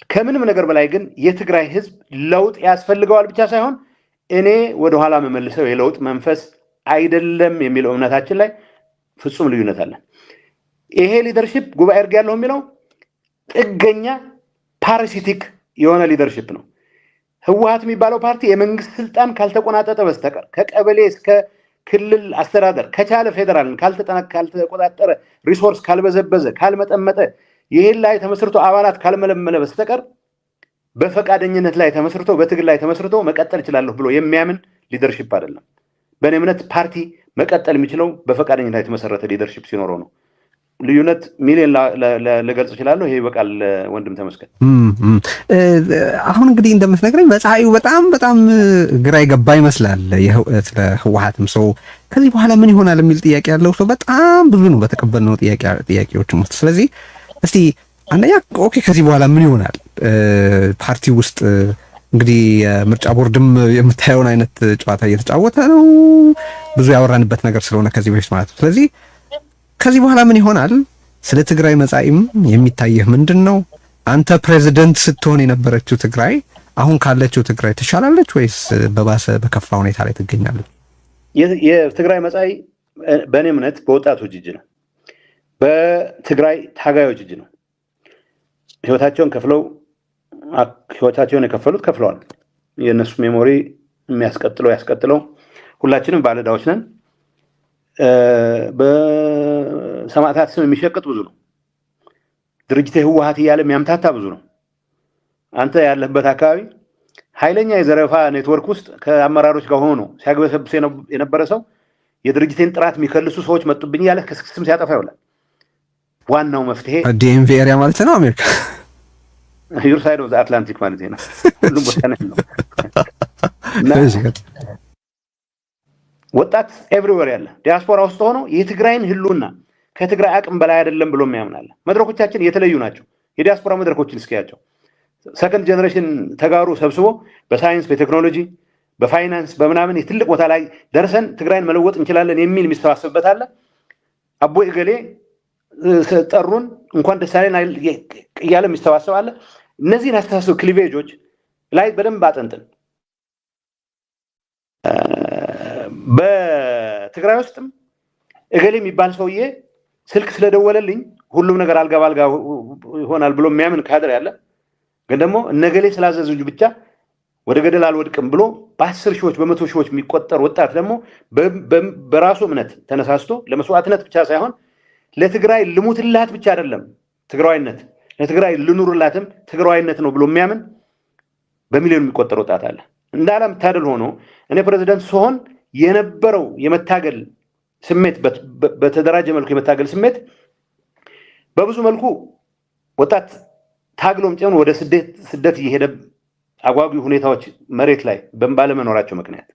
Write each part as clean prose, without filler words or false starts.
ከምንም ነገር በላይ ግን የትግራይ ህዝብ ለውጥ ያስፈልገዋል ብቻ ሳይሆን እኔ ወደ ኋላ መመልሰው የለውጥ መንፈስ አይደለም የሚለው እምነታችን ላይ ፍጹም ልዩነት አለ። ይሄ ሊደርሺፕ ጉባኤ እርግ ያለው የሚለው ጥገኛ ፓራሲቲክ የሆነ ሊደርሺፕ ነው። ህወሓት የሚባለው ፓርቲ የመንግስት ስልጣን ካልተቆናጠጠ በስተቀር ከቀበሌ እስከ ክልል አስተዳደር ከቻለ ፌደራልን ካልተቆጣጠረ ሪሶርስ ካልበዘበዘ ካልመጠመጠ ይሄን ላይ ተመስርቶ አባላት ካልመለመለ በስተቀር በፈቃደኝነት ላይ ተመስርቶ በትግል ላይ ተመስርቶ መቀጠል ይችላል ብሎ የሚያምን ሊደርሺፕ አይደለም። በእኔ እምነት ፓርቲ መቀጠል የሚችለው በፈቃደኝነት ላይ የተመሰረተ ሊደርሺፕ ሲኖረው ነው። ልዩነት ሚሊዮን ለገልጽ ይችላል። ይሄ በቃል ወንድም ተመስገን። አሁን እንግዲህ እንደምትነግረኝ መጽሐዩ በጣም ግራ ይገባ ይመስላል። ስለ ህወሓትም ሰው ከዚህ በኋላ ምን ይሆናል የሚል ጥያቄ ያለው ሰው በጣም ብዙ ነው በተቀበልነው ጥያቄዎችም ውስጥ። ስለዚህ እስቲ አንደኛ ኦኬ ከዚህ በኋላ ምን ይሆናል ፓርቲ ውስጥ እንግዲህ የምርጫ ቦርድም የምታየውን አይነት ጨዋታ እየተጫወተ ነው። ብዙ ያወራንበት ነገር ስለሆነ ከዚህ በፊት ማለት ነው። ስለዚህ ከዚህ በኋላ ምን ይሆናል? ስለ ትግራይ መጻኢም የሚታየህ ምንድነው? አንተ ፕሬዝዳንት ስትሆን የነበረችው ትግራይ አሁን ካለችው ትግራይ ትሻላለች ወይስ በባሰ በከፋ ሁኔታ ላይ ትገኛለች? የትግራይ መጻኢ በእኔ እምነት በወጣቶች እጅ ነው። በትግራይ ታጋዮች እጅ ነው። ህይወታቸውን የከፈሉት ከፍለዋል። የእነሱ ሜሞሪ ያስቀጥለው ሁላችንም ባለዕዳዎች ነን። በሰማዕታት ስም የሚሸቅጥ ብዙ ነው። ድርጅት ህወሓት እያለ የሚያምታታ ብዙ ነው። አንተ ያለህበት አካባቢ ኃይለኛ የዘረፋ ኔትወርክ ውስጥ ከአመራሮች ጋር ሆኖ ሲያግበሰብስ የነበረ ሰው የድርጅቴን ጥራት የሚከልሱ ሰዎች መጡብኝ እያለ ስም ሲያጠፋ ይውላል። ዋናው መፍትሄ ዲኤምቪ ኤሪያ ማለት ነው። አሜሪካ ዩር ሳይድ ኦፍ ዘ አትላንቲክ ማለት ነው። ሁሉም ቦታ ነው። ወጣት ኤቭሪዌር ያለ ዲያስፖራ ውስጥ ሆኖ የትግራይን ህልውና ከትግራይ አቅም በላይ አይደለም ብሎ የሚያምናል። መድረኮቻችን የተለዩ ናቸው። የዲያስፖራ መድረኮችን እስኪያቸው ሰከንድ ጀነሬሽን ተጋሩ ሰብስቦ በሳይንስ በቴክኖሎጂ በፋይናንስ በምናምን የትልቅ ቦታ ላይ ደርሰን ትግራይን መለወጥ እንችላለን የሚል የሚሰባሰብበት አለ። አቦ እገሌ ጠሩን እንኳን ደስ ያለን እያለ የሚሰባሰብ አለ። እነዚህን አስተሳሰብ ክሊቬጆች ላይ በደንብ አጠንጥን። በትግራይ ውስጥም እገሌ የሚባል ሰውዬ ስልክ ስለደወለልኝ ሁሉም ነገር አልጋ ባልጋ ይሆናል ብሎ የሚያምን ካድር ያለ፣ ግን ደግሞ እነገሌ ስላዘዙኝ ብቻ ወደ ገደል አልወድቅም ብሎ በ10 ሺዎች በመቶ ሺዎች የሚቆጠር ወጣት ደግሞ በራሱ እምነት ተነሳስቶ ለመስዋዕትነት ብቻ ሳይሆን ለትግራይ ልሙትላት ብቻ አይደለም ትግራዋይነት ለትግራይ ልኑርላትም ትግራዋይነት ነው ብሎ የሚያምን በሚሊዮን የሚቆጠር ወጣት አለ። እንዳለም ታደል ሆኖ እኔ ፕሬዝዳንት ስሆን የነበረው የመታገል ስሜት በተደራጀ መልኩ የመታገል ስሜት በብዙ መልኩ ወጣት ታግሎም ጭን ወደ ስደት እየሄደ አጓጊ ሁኔታዎች መሬት ላይ ባለመኖራቸው ምክንያት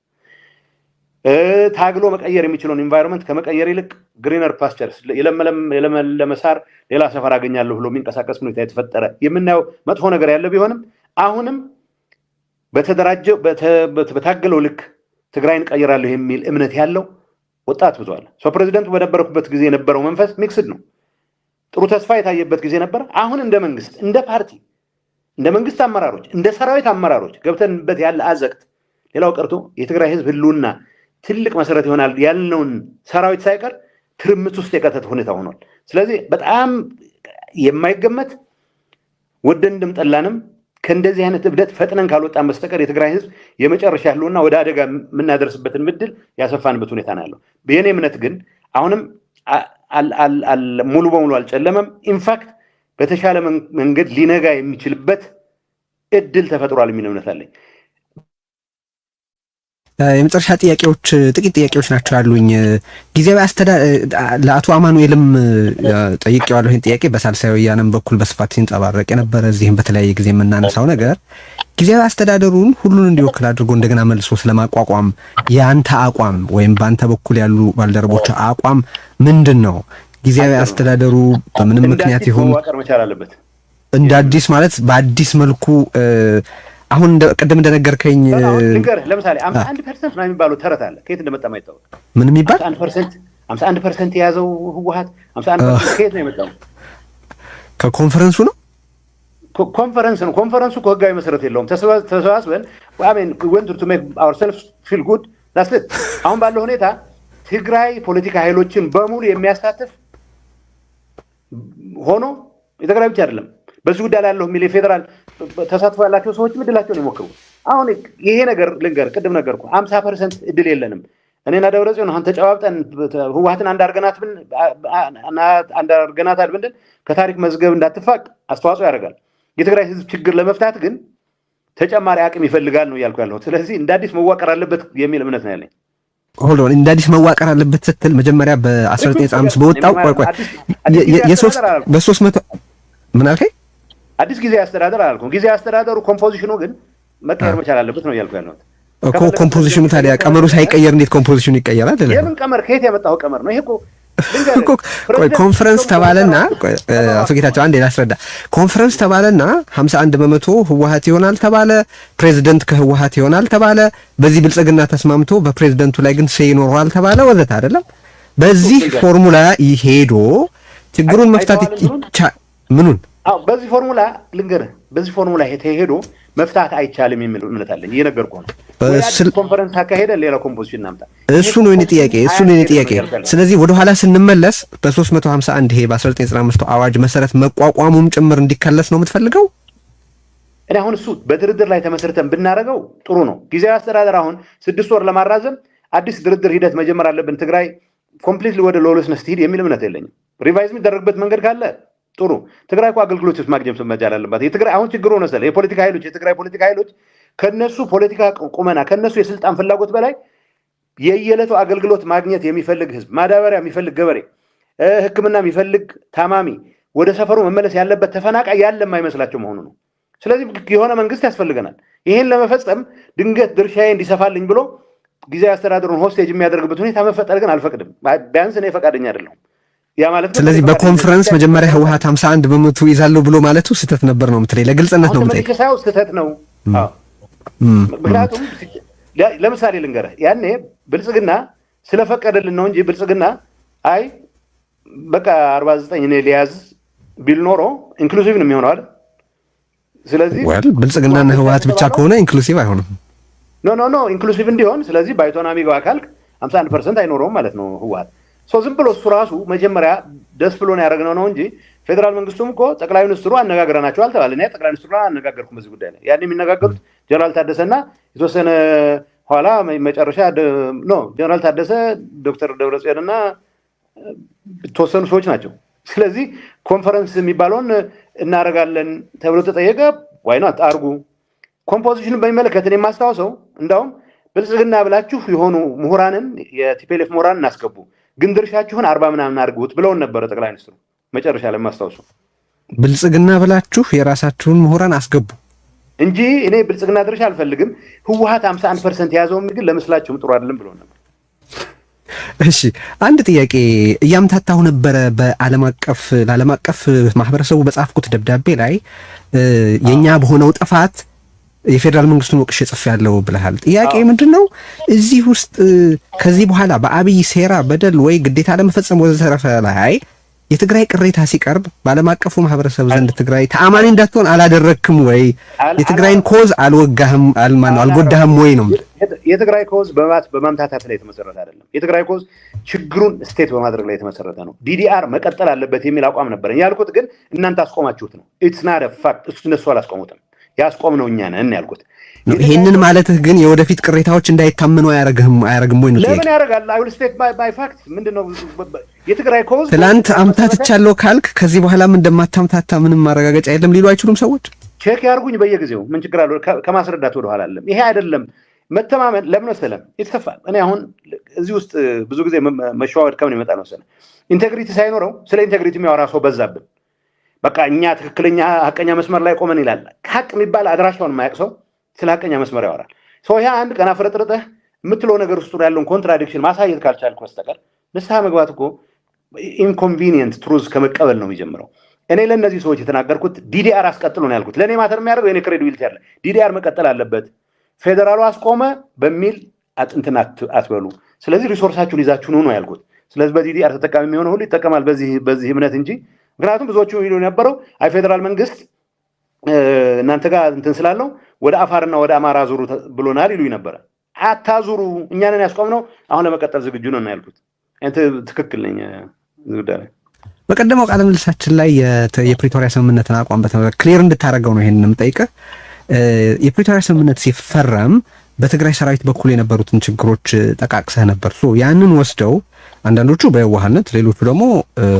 ታግሎ መቀየር የሚችለውን ኢንቫይሮንመንት ከመቀየር ይልቅ ግሪነር ፓስቸርስ የለመለመ ሳር ሌላ ሰፈር አገኛለሁ ብሎ የሚንቀሳቀስ ሁኔታ የተፈጠረ የምናየው መጥፎ ነገር ያለ ቢሆንም አሁንም በተደራጀው በታገለው ልክ ትግራይን ቀይራለሁ የሚል እምነት ያለው ወጣት ብዙ አለ። ፕሬዝዳንቱ በነበረበት ጊዜ የነበረው መንፈስ ሚክስድ ነው። ጥሩ ተስፋ የታየበት ጊዜ ነበር። አሁን እንደ መንግስት እንደ ፓርቲ እንደ መንግስት አመራሮች እንደ ሰራዊት አመራሮች ገብተንበት ያለ አዘቅት ሌላው ቀርቶ የትግራይ ህዝብ ህልውና ትልቅ መሰረት ይሆናል ያልነውን ሰራዊት ሳይቀር ትርምት ውስጥ የከተተ ሁኔታ ሆኗል። ስለዚህ በጣም የማይገመት ወደንድም ጠላንም ከእንደዚህ አይነት እብደት ፈጥነን ካልወጣን በስተቀር የትግራይ ህዝብ የመጨረሻ ህልውና ወደ አደጋ የምናደርስበትን ምድል ያሰፋንበት ሁኔታ ነው ያለው። በእኔ እምነት ግን አሁንም ሙሉ በሙሉ አልጨለመም። ኢንፋክት በተሻለ መንገድ ሊነጋ የሚችልበት እድል ተፈጥሯል የሚል እምነት አለኝ። የመጨረሻ ጥያቄዎች ጥቂት ጥያቄዎች ናቸው ያሉኝ። ጊዜያዊ ለአቶ አማኑኤልም ጠይቄዋለሁ። ይሄን ጥያቄ በሳልሳይ ወያነም በኩል በስፋት ሲንጸባረቅ የነበረ እዚህም በተለያየ ጊዜ የምናነሳው ነገር ጊዜያዊ አስተዳደሩን ሁሉን እንዲወክል አድርጎ እንደገና መልሶ ስለማቋቋም የአንተ አቋም ወይም በአንተ በኩል ያሉ ባልደረቦች አቋም ምንድን ነው? ጊዜያዊ አስተዳደሩ በምንም ምክንያት ይሁን እንደ አዲስ ማለት በአዲስ መልኩ አሁን ቅድም እንደነገርከኝ ለምሳሌ 51% ነው የሚባለው ተረት አለ። ከየት እንደመጣ ማይታወቅ ምን የሚባል 51% የያዘው ህወሓት 51% ከየት ነው የመጣው? ከኮንፈረንሱ ነው ኮንፈረንስ ነው። ኮንፈረንሱ ህጋዊ መሰረት የለውም። ተሰባስበን we went to make ourselves feel good that's it። አሁን ባለው ሁኔታ ትግራይ ፖለቲካ ኃይሎችን በሙሉ የሚያሳትፍ ሆኖ የትግራይ ብቻ አይደለም በዚህ ጉዳይ ላይ ያለው ፌደራል ተሳትፎ ያላቸው ሰዎች ምድላቸውን ይሞክሩ። አሁን ይሄ ነገር ልንገር ቅድም ነገርኩ 50% እድል የለንም። እኔና ደብረጽዮን አሁን ተጫዋብጠን ህወሓትን አንድ አርገናታል ብንል ከታሪክ መዝገብ እንዳትፋቅ አስተዋጽኦ ያደርጋል። የትግራይ ህዝብ ችግር ለመፍታት ግን ተጨማሪ አቅም ይፈልጋል ነው ያልኩ ያለው። ስለዚህ እንደ አዲስ መዋቀር አለበት የሚል እምነት ነው ያለኝ። ሆልድ ኦን እንደ አዲስ መዋቀር አለበት ስትል መጀመሪያ በ1995 በወጣው በ300 ምን አልከኝ? አዲስ ጊዜ አስተዳደር አላልኩም። ጊዜ አስተዳደሩ ኮምፖዚሽኑ ግን መቀየር መቻል አለበት ነው ያልኩ ያለው። ኮምፖዚሽኑ ታዲያ ቀመሩ ሳይቀየር እንዴት ኮምፖዚሽኑ ይቀየራል? የምን ቀመር? ከየት ያመጣው ቀመር ነው ይሄ? ኮንፈረንስ ተባለና አቶ ጌታቸው አንዴ ላስረዳ። ኮንፈረንስ ተባለና 51% ህወሓት ይሆናል ተባለ። ፕሬዝዳንት ከህወሓት ይሆናል ተባለ። በዚህ ብልጽግና ተስማምቶ በፕሬዝዳንቱ ላይ ግን ሰይ ይኖራል ተባለ ወዘተ አይደለም። በዚህ ፎርሙላ ይሄዶ ችግሩን መፍታት ምኑን? አዎ በዚህ ፎርሙላ ልንገርህ፣ በዚህ ፎርሙላ ሄዶ መፍታት አይቻልም የሚል እምነት አለኝ። እየነገርኩህ ነው። ኮንፈረንስ አካሄደ ሌላ ኮምፖዚሽን እናምጣ። እሱ ነው የኔ ጥያቄ። ስለዚህ ወደ ኋላ ስንመለስ በ351 ይሄ በ1995 አዋጅ መሰረት መቋቋሙም ጭምር እንዲከለስ ነው የምትፈልገው? እኔ አሁን እሱ በድርድር ላይ ተመስርተን ብናረጋው ጥሩ ነው። ጊዜያዊ አስተዳደር አሁን 6 ወር ለማራዘም አዲስ ድርድር ሂደት መጀመር አለብን። ትግራይ ኮምፕሊትሊ ወደ ሎለስነስ ትሄድ የሚል እምነት የለኝም። ሪቫይዝ የሚደረግበት መንገድ ካለ ጥሩ። ትግራይ እኮ አገልግሎቶች ማግኘት መቻል አለባት። የትግራይ አሁን ችግሩ ነው መሰለህ የፖለቲካ ኃይሎች የትግራይ ፖለቲካ ኃይሎች ከነሱ ፖለቲካ ቁመና ከነሱ የስልጣን ፍላጎት በላይ የየለቱ አገልግሎት ማግኘት የሚፈልግ ህዝብ፣ ማዳበሪያ የሚፈልግ ገበሬ፣ ሕክምና የሚፈልግ ታማሚ፣ ወደ ሰፈሩ መመለስ ያለበት ተፈናቃይ ያለ የማይመስላቸው መሆኑ ነው። ስለዚህ የሆነ መንግስት ያስፈልገናል። ይሄን ለመፈጸም ድንገት ድርሻዬ እንዲሰፋልኝ ብሎ ጊዜያዊ አስተዳደሩን ሆስቴጅ የሚያደርግበት ሁኔታ መፈጠር ግን አልፈቅድም። ቢያንስ እኔ ፈቃደኛ አይደለሁም። ያ ማለት ስለዚህ በኮንፈረንስ መጀመሪያ ህወሓት 51% ይዛለው ብሎ ማለቱ ስህተት ነበር ነው የምትለኝ? ለግልጽነት ነው የምትለኝ? አዎ ስህተት ነው። አዎ ምክንያቱም ለምሳሌ ልንገርህ፣ ያኔ ብልጽግና ስለፈቀደልን ነው እንጂ ብልጽግና አይ በቃ 49 እኔ ሊያዝ ቢል ኖሮ ኢንክሉሲቭ ነው የሚሆነው አይደል? ስለዚህ ብልጽግናና ህወሓት ብቻ ከሆነ ኢንክሉሲቭ አይሆንም። ኖ ኢንክሉሲቭ እንዲሆን ስለዚህ ባይቶና ሚጋው አካል 51% አይኖረውም ማለት ነው ህወሓት። ዝም ብሎ እሱ ራሱ መጀመሪያ ደስ ብሎን ያደረግነው ነው እንጂ ፌደራል መንግስቱም እኮ ጠቅላይ ሚኒስትሩ አነጋግረናቸዋል ተባለ። እኔ ጠቅላይ ሚኒስትሩ አነጋገርኩም በዚህ ጉዳይ ላይ። ያኔ የሚነጋገሩት ጀነራል ታደሰና የተወሰነ ኋላ መጨረሻ ጀነራል ታደሰ፣ ዶክተር ደብረጽዮንና የተወሰኑ ሰዎች ናቸው። ስለዚህ ኮንፈረንስ የሚባለውን እናደርጋለን ተብሎ ተጠየቀ። ዋይናት አርጉ። ኮምፖዚሽኑን በሚመለከት እኔ የማስታውሰው እንዳውም ብልጽግና ብላችሁ የሆኑ ምሁራንን የቲፒኤልኤፍ ምሁራን እናስገቡ ግን ድርሻችሁን 40 ምናምን አድርጉት ብለውን ነበረ ጠቅላይ ሚኒስትሩ መጨረሻ ላይ ማስታወሱ። ብልጽግና ብላችሁ የራሳችሁን ምሁራን አስገቡ እንጂ እኔ ብልጽግና ድርሻ አልፈልግም። ህወሓት 51% የያዘውን ግን ለመስላችሁም ጥሩ አይደለም ብለው ነበር። እሺ አንድ ጥያቄ እያምታታሁ ነበረ። ለዓለም አቀፍ ማህበረሰቡ በጻፍኩት ደብዳቤ ላይ የኛ በሆነው ጥፋት የፌደራል መንግስቱን ወቅሽ ጽፌያለሁ ብለሃል። ጥያቄ ምንድነው እዚህ ውስጥ ከዚህ በኋላ በአብይ ሴራ በደል ወይ ግዴታ ለመፈጸም ወዘተረፈ ላይ የትግራይ ቅሬታ ሲቀርብ በዓለም አቀፉ ማህበረሰብ ዘንድ ትግራይ ተአማኒ እንዳትሆን አላደረክም ወይ? የትግራይን ኮዝ አልጎዳህም ወይ ነው? የትግራይ ኮዝ በማምታታት ላይ የተመሰረተ አይደለም። የትግራይ ኮዝ ችግሩን ስቴት በማድረግ ላይ የተመሰረተ ነው። ዲዲአር መቀጠል አለበት የሚል አቋም ነበረኝ። ያልኩት ግን እናንተ አስቆማችሁት ነው። ኢትስ ናት አ ፋክት። እነሱ አላስቆሙትም። ያስቆምነው እኛ ነን ያልኩት። ይሄንን ማለትህ ግን የወደፊት ቅሬታዎች እንዳይታመኑ አያረግም ወይ ነው? ለምን ያረጋል? አይ ዊል ስቴት ባይ ፋክት። ምንድነው የትግራይ ኮዝ ትላንት አምታትቻለሁ ካልክ ከዚህ በኋላም እንደማታምታታ ምንም ማረጋገጫ የለም ሊሉ አይችሉም ሰዎች? ቼክ ያርጉኝ በየጊዜው ምን ችግር አለው? ከማስረዳት ወደ ኋላ አይደለም። ይሄ አይደለም መተማመን። ለምን መሰለህ ይተፋል። እኔ አሁን እዚህ ውስጥ ብዙ ጊዜ መሸዋወድ ከምን ይመጣ ነው መሰለህ? ኢንቴግሪቲ ሳይኖረው ስለ ኢንቴግሪቲ የሚያወራ ሰው በዛብን። በቃ እኛ ትክክለኛ ሀቀኛ መስመር ላይ ቆመን ይላል። ሀቅ የሚባል አድራሻውን የማያውቅ ሰው ስለ ሀቀኛ መስመር ያወራል። ሰው ያ አንድ ቀን አፍረጥርጠህ የምትለው ነገር ውስጥ ያለውን ኮንትራዲክሽን ማሳየት ካልቻልክ በስተቀር ንስሐ መግባት እኮ ኢንኮንቪኒየንት ትሩዝ ከመቀበል ነው የሚጀምረው። እኔ ለእነዚህ ሰዎች የተናገርኩት ዲዲአር አስቀጥሎ ነው ያልኩት። ለእኔ ማተር የሚያደርገው የኔ ክሬዲቢሊቲ አለ። ዲዲአር መቀጠል አለበት። ፌዴራሉ አስቆመ በሚል እንትን አትበሉ። ስለዚህ ሪሶርሳችሁን ይዛችሁ ነው ያልኩት። ስለዚህ በዲዲአር ተጠቃሚ የሚሆነው ሁሉ ይጠቀማል በዚህ እምነት እንጂ። ምክንያቱም ብዙዎቹ ይሉ የነበረው አይ ፌዴራል መንግስት እናንተ ጋር እንትን ስላለው ወደ አፋርና ወደ አማራ ዙሩ ብሎናል ይሉኝ ነበር። አታዙሩ፣ እኛ ነን ያስቆምነው፣ አሁን ለመቀጠል ዝግጁ ነን ያልኩት። አንተ ትክክል ነኝ። በቀደመው ቃለ ምልልሳችን ላይ የፕሪቶሪያ ስምምነትን አቋም በተመለከተ ክሊር እንድታረገው ነው ይሄንን የምጠይቅህ። የፕሪቶሪያ ስምምነት ሲፈረም በትግራይ ሰራዊት በኩል የነበሩትን ችግሮች ጠቃቅሰህ ነበር። ያንን ወስደው አንዳንዶቹ በየዋህነት ሌሎቹ ደግሞ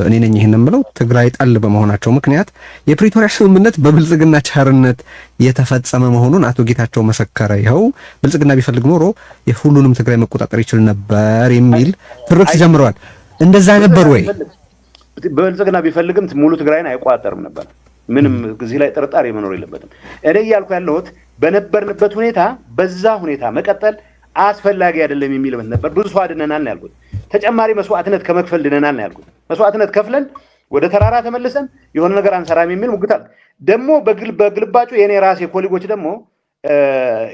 እኔ ነኝ ይሄንን ብለው ትግራይ ጠል በመሆናቸው ምክንያት የፕሪቶሪያ ስምምነት በብልጽግና ቻርነት የተፈጸመ መሆኑን አቶ ጌታቸው መሰከረ። ይኸው ብልጽግና ቢፈልግ ኖሮ የሁሉንም ትግራይ መቆጣጠር ይችል ነበር የሚል ትርክት ጀምረዋል። እንደዛ ነበር ወይ? ብልጽግና ቢፈልግም ሙሉ ትግራይን አይቆጣጠርም ነበር። ምንም እዚህ ላይ ጥርጣሬ መኖር የለበትም። እኔ እያልኩ ያለሁት በነበርንበት ሁኔታ በዛ ሁኔታ መቀጠል አስፈላጊ አይደለም የሚል ነበር። ብዙ ሰው አድነናል ነው ያልኩት። ተጨማሪ መስዋዕትነት ከመክፈል ድነናል ነው ያልኩት። መስዋዕትነት ከፍለን ወደ ተራራ ተመልሰን የሆነ ነገር አንሰራም የሚል ሙግታል። ደግሞ በግልባጩ የኔ ራሴ ኮሊጎች ደግሞ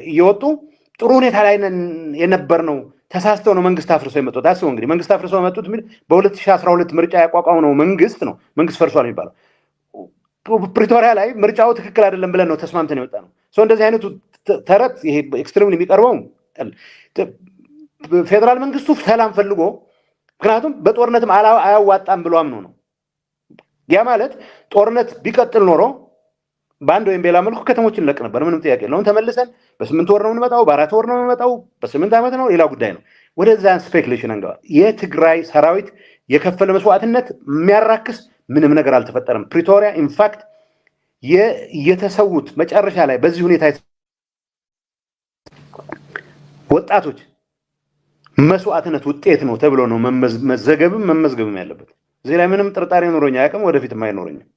እየወጡ ጥሩ ሁኔታ ላይ የነበርነው ተሳስተው ነው መንግስት አፍርሰው የመጡት። አስበው እንግዲህ መንግስት አፍርሰው የመጡት በ2012 ምርጫ ያቋቋመው መንግስት ነው። መንግስት ፈርሷል የሚባለው ፕሪቶሪያ ላይ ምርጫው ትክክል አይደለም ብለን ነው ተስማምተን የወጣ ነው። እንደዚህ አይነቱ ተረት ይሄ ኤክስትሪምሊ የሚቀርበው ፌደራል መንግስቱ ሰላም ፈልጎ ምክንያቱም በጦርነትም አያዋጣም ብሎ አምኖ ነው። ያ ማለት ጦርነት ቢቀጥል ኖሮ በአንድ ወይም በሌላ መልኩ ከተሞችን ለቅ ነበር። ምንም ጥያቄ የለውም። ተመልሰን በ8 ወር ነው የምንመጣው፣ በ4 ወር ነው የምንመጣው፣ በ8 ዓመት ነው፣ ሌላ ጉዳይ ነው። ወደዛ ስፔኩሌሽን አንገባ። የትግራይ ሰራዊት የከፈለ መስዋዕትነት የሚያራክስ ምንም ነገር አልተፈጠረም። ፕሪቶሪያ ኢንፋክት የተሰዉት መጨረሻ ላይ በዚህ ሁኔታ ወጣቶች መስዋዕትነት ውጤት ነው ተብሎ ነው መመዝገብም ያለበት። እዚህ ላይ ምንም ጥርጣሬ ኖሮኝ አያውቅም፣ ወደፊትም አይኖረኝም።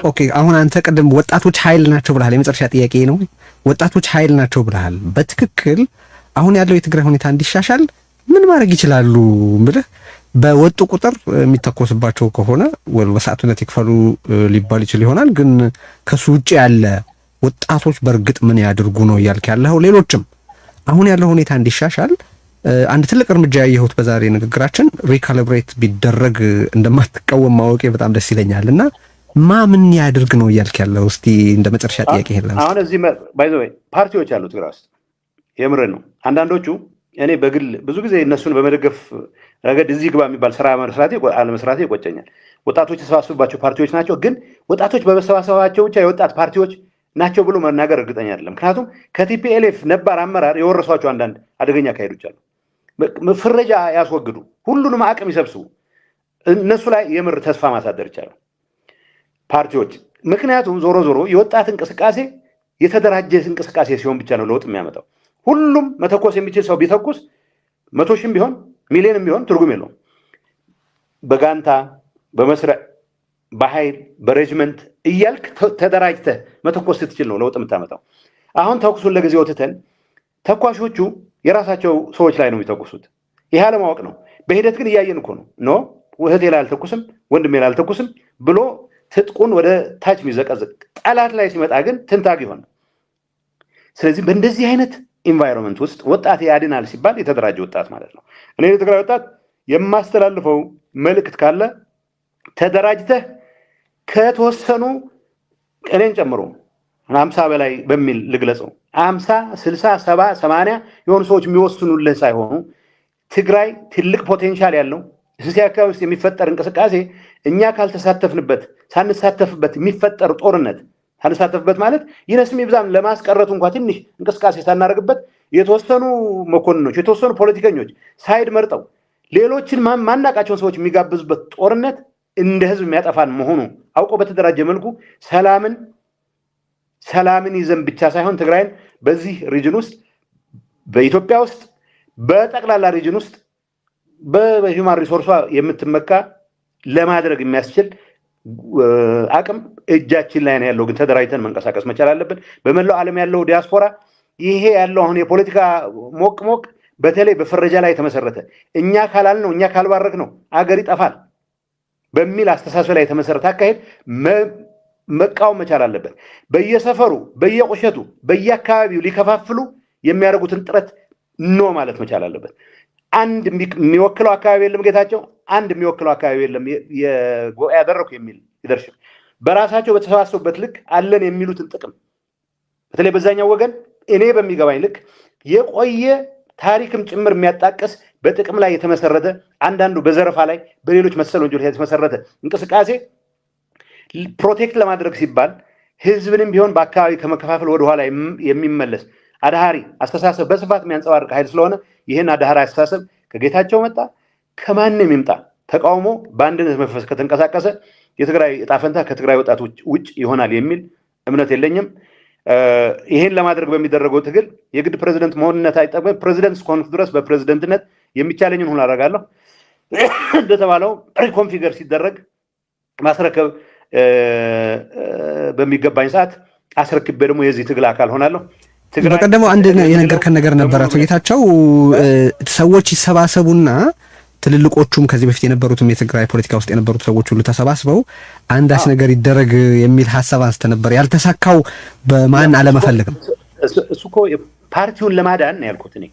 ኦኬ አሁን አንተ ቀደም ወጣቶች ኃይል ናቸው ብለሃል። የመጨረሻ ጥያቄ ነው። ወጣቶች ኃይል ናቸው ብለሃል። በትክክል አሁን ያለው የትግራይ ሁኔታ እንዲሻሻል ምን ማድረግ ይችላሉ ብለህ በወጡ ቁጥር የሚተኮስባቸው ከሆነ በሰዓቱነት ይክፈሉ ሊባል ይችል ይሆናል። ግን ከሱ ውጭ ያለ ወጣቶች በእርግጥ ምን ያድርጉ ነው እያልክ ያለው? ሌሎችም አሁን ያለው ሁኔታ እንዲሻሻል አንድ ትልቅ እርምጃ ያየሁት በዛሬ ንግግራችን ሪካሊብሬት ቢደረግ እንደማትቃወም ማወቄ በጣም ደስ ይለኛል። እና ምን ያድርግ ነው እያልክ ያለው? እስቲ እንደ መጨረሻ ጥያቄ ይሄላል። አሁን እዚህ ባይ ዘ ወይ ፓርቲዎች አሉት ትግራይ ውስጥ የምሬን ነው። አንዳንዶቹ እኔ በግል ብዙ ጊዜ እነሱን በመደገፍ ረገድ እዚህ ግባ የሚባል ስራ አለመስራቴ ይቆጨኛል። ወጣቶች የተሰባሰቡባቸው ፓርቲዎች ናቸው። ግን ወጣቶች በመሰባሰባቸው ብቻ የወጣት ፓርቲዎች ናቸው ብሎ መናገር እርግጠኛ አይደለም። ምክንያቱም ከቲፒኤልኤፍ ነባር አመራር የወረሷቸው አንዳንድ አደገኛ አካሄዶች አሉ። ፍረጃ ያስወግዱ፣ ሁሉንም አቅም ይሰብስቡ። እነሱ ላይ የምር ተስፋ ማሳደር ይቻላል ፓርቲዎች። ምክንያቱም ዞሮ ዞሮ የወጣት እንቅስቃሴ የተደራጀ እንቅስቃሴ ሲሆን ብቻ ነው ለውጥ የሚያመጣው። ሁሉም መተኮስ የሚችል ሰው ቢተኩስ 100 ሺህም ቢሆን ሚሊዮንም ቢሆን ትርጉም የለውም። በጋንታ በመስሪያ በኃይል በሬጅመንት እያልክ ተደራጅተህ መተኮስ ስትችል ነው ለውጥ የምታመጣው። አሁን ተኩሱን ለጊዜው ትተን ተኳሾቹ የራሳቸው ሰዎች ላይ ነው የሚተኩሱት። ይህ አለማወቅ ነው። በሂደት ግን እያየን እኮ ነው። እህቴ ላይ አልተኩስም፣ ወንድሜ ላይ አልተኩስም ብሎ ትጥቁን ወደ ታች የሚዘቀዝቅ ጠላት ላይ ሲመጣ ግን ትንታግ ይሆን። ስለዚህ በእንደዚህ አይነት ኢንቫይሮንመንት ውስጥ ወጣት ያድናል ሲባል የተደራጀ ወጣት ማለት ነው። እኔ የትግራይ ወጣት የማስተላልፈው መልእክት ካለ ተደራጅተህ ከተወሰኑ እኔን ጨምሮ 50 በላይ በሚል ልግለጸው 50 60 70 80 የሆኑ ሰዎች የሚወስኑልህ ሳይሆኑ ትግራይ ትልቅ ፖቴንሻል ያለው እዚህ አካባቢ ውስጥ የሚፈጠር እንቅስቃሴ እኛ ካልተሳተፍንበት ሳንሳተፍበት የሚፈጠር ጦርነት ሳንሳተፍበት ማለት ይነስም ይብዛም ለማስቀረቱ እንኳን ትንሽ እንቅስቃሴ ሳናደርግበት የተወሰኑ መኮንኖች የተወሰኑ ፖለቲከኞች ሳይድ መርጠው ሌሎችን ማናቃቸውን ሰዎች የሚጋብዙበት ጦርነት እንደ ህዝብ የሚያጠፋን መሆኑ አውቆ በተደራጀ መልኩ ሰላምን ይዘን ብቻ ሳይሆን ትግራይን በዚህ ሪጅን ውስጥ በኢትዮጵያ ውስጥ በጠቅላላ ሪጅን ውስጥ በሂውማን ሪሶርሷ የምትመካ ለማድረግ የሚያስችል አቅም እጃችን ላይ ነው ያለው። ግን ተደራጅተን መንቀሳቀስ መቻል አለብን። በመላው ዓለም ያለው ዲያስፖራ ይሄ ያለው አሁን የፖለቲካ ሞቅ በተለይ በፍረጃ ላይ የተመሰረተ እኛ ካላል ነው እኛ ካልባረክ ነው አገር ይጠፋል በሚል አስተሳሰብ ላይ የተመሰረተ አካሄድ መቃወም መቻል አለበት። በየሰፈሩ በየቆሸቱ በየአካባቢው ሊከፋፍሉ የሚያደርጉትን ጥረት ኖ ማለት መቻል አለበት። አንድ የሚወክለው አካባቢ የለም ጌታቸው፣ አንድ የሚወክለው አካባቢ የለም ያደረኩ የሚል ይደርሽ በራሳቸው በተሰባሰቡበት ልክ አለን የሚሉትን ጥቅም በተለይ በዛኛው ወገን እኔ በሚገባኝ ልክ የቆየ ታሪክም ጭምር የሚያጣቀስ በጥቅም ላይ የተመሰረተ አንዳንዱ በዘረፋ ላይ በሌሎች መሰል ወንጀሎች ላይ የተመሰረተ እንቅስቃሴ ፕሮቴክት ለማድረግ ሲባል ህዝብንም ቢሆን በአካባቢ ከመከፋፈል ወደ ኋላ የሚመለስ አድሃሪ አስተሳሰብ በስፋት የሚያንጸባርቅ ኃይል ስለሆነ ይህን አድሃሪ አስተሳሰብ ከጌታቸው መጣ ከማንም ይምጣ ተቃውሞ በአንድነት መንፈስ ከተንቀሳቀሰ የትግራይ ዕጣ ፈንታ ከትግራይ ወጣቶች ውጭ ይሆናል የሚል እምነት የለኝም። ይሄን ለማድረግ በሚደረገው ትግል የግድ ፕሬዝዳንት መሆንነት አይጠበቅም። ፕሬዝዳንት እስከሆንኩ ድረስ በፕሬዝዳንትነት የሚቻለኝን ሁሉ አደርጋለሁ። እንደተባለው ሪኮንፊገር ሲደረግ ማስረከብ በሚገባኝ ሰዓት አስረክቤ ደግሞ የዚህ ትግል አካል ሆናለሁ። በቀደመው አንድ የነገርከን ነገር ነበር አቶ ጌታቸው፣ ሰዎች ይሰባሰቡና ትልልቆቹም ከዚህ በፊት የነበሩትም የትግራይ ፖለቲካ ውስጥ የነበሩት ሰዎች ሁሉ ተሰባስበው አንዳች ነገር ይደረግ የሚል ሐሳብ አንስተ ነበር። ያልተሳካው በማን አለመፈለግ ነው? እሱ እኮ ፓርቲውን ለማዳን ያልኩት እኔ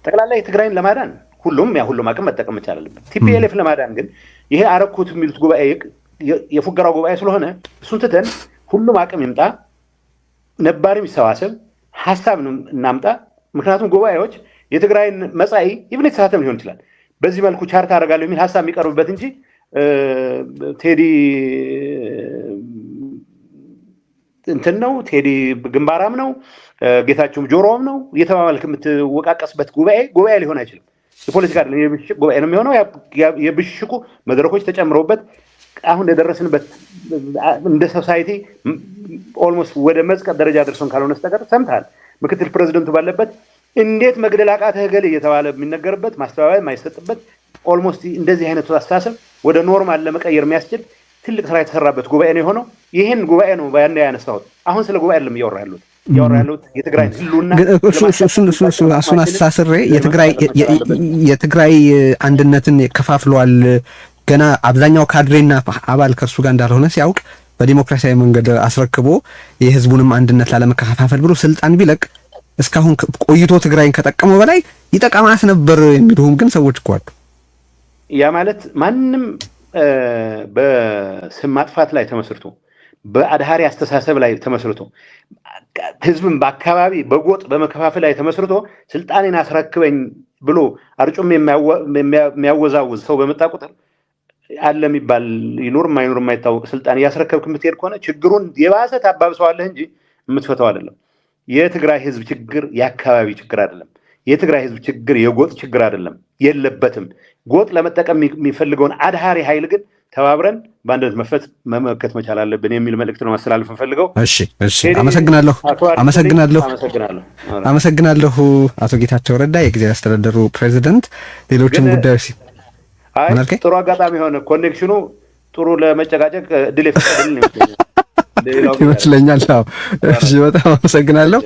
ጠቅላላ የትግራይን ለማዳን ሁሉም አቅም መጠቀም መቻል አለበት። ቲፒኤልኤፍ ለማዳን ግን ይሄ አረኩት የሚሉት ጉባኤ የፉገራው ጉባኤ ስለሆነ እሱን ትተን ሁሉም አቅም ይምጣ፣ ነባሪም ይሰባሰብ፣ ሐሳብ እናምጣ። ምክንያቱም ጉባኤዎች የትግራይን መጻኢ ይብን የተሳተም ሊሆን ይችላል በዚህ መልኩ ቻርት አደርጋለሁ የሚል ሐሳብ የሚቀርብበት እንጂ ቴዲ እንትን ነው፣ ቴዲ ግንባራም ነው፣ ጌታቸውም ጆሮም ነው እየተባባልክ የምትወቃቀስበት ጉባኤ ሊሆን አይችልም። የፖለቲካ አይደለም፣ የብሽቅ ጉባኤ ነው የሚሆነው። የብሽቁ መድረኮች ተጨምረውበት አሁን የደረስንበት እንደ ሶሳይቲ ኦልሞስት ወደ መዝቀጥ ደረጃ ደርሶን ካልሆነ በስተቀር ሰምተሃል። ምክትል ፕሬዝደንቱ ባለበት እንዴት መግደል አቃተህ ገሌ እየተባለ የሚነገርበት ማስተባበያ የማይሰጥበት ኦልሞስት እንደዚህ አይነቱ አስተሳሰብ ወደ ኖርማል ለመቀየር የሚያስችል ትልቅ ስራ የተሰራበት ጉባኤ ነው የሆነው። ይህን ጉባኤ ነው ባያንዳ ያነሳሁት። አሁን ስለ ጉባኤ አይደለም እያወራ ያሉት የትግራይ ህልውና እሱን አስተሳስሬ የትግራይ አንድነትን ከፋፍሏል። ገና አብዛኛው ካድሬና አባል ከእርሱ ጋር እንዳልሆነ ሲያውቅ በዲሞክራሲያዊ መንገድ አስረክቦ የህዝቡንም አንድነት ላለመከፋፈል ብሎ ስልጣን ቢለቅ እስካሁን ቆይቶ ትግራይን ከጠቀመው በላይ ይጠቀማት ነበር የሚሉም ግን ሰዎች እኮ አሉ። ያ ማለት ማንም በስም ማጥፋት ላይ ተመስርቶ በአድሃሪ አስተሳሰብ ላይ ተመስርቶ ህዝብን በአካባቢ በጎጥ በመከፋፈል ላይ ተመስርቶ ስልጣኔን አስረክበኝ ብሎ አርጩም የሚያወዛውዝ ሰው በመጣ ቁጥር አለ የሚባል ይኖር ማይኖር የማይታወቅ ስልጣን ያስረከብክ የምትሄድ ከሆነ ችግሩን የባሰ ታባብሰዋለህ እንጂ የምትፈታው አይደለም። የትግራይ ህዝብ ችግር የአካባቢ ችግር አይደለም። የትግራይ ህዝብ ችግር የጎጥ ችግር አይደለም፣ የለበትም። ጎጥ ለመጠቀም የሚፈልገውን አድሃሪ ኃይል ግን ተባብረን በአንድነት መመከት መቻል አለብን የሚል መልእክት ነው ማስተላለፍ ፈልገው። እሺ፣ አመሰግናለሁ አቶ ጌታቸው ረዳ የጊዜያዊ አስተዳደሩ ፕሬዚደንት። ሌሎችም ጉዳዮች ጥሩ አጋጣሚ ሆነ ኮኔክሽኑ ጥሩ ለመጨቃጨቅ ድል ይፈቀድልን ይመስለኛል። እሺ፣ በጣም አመሰግናለሁ።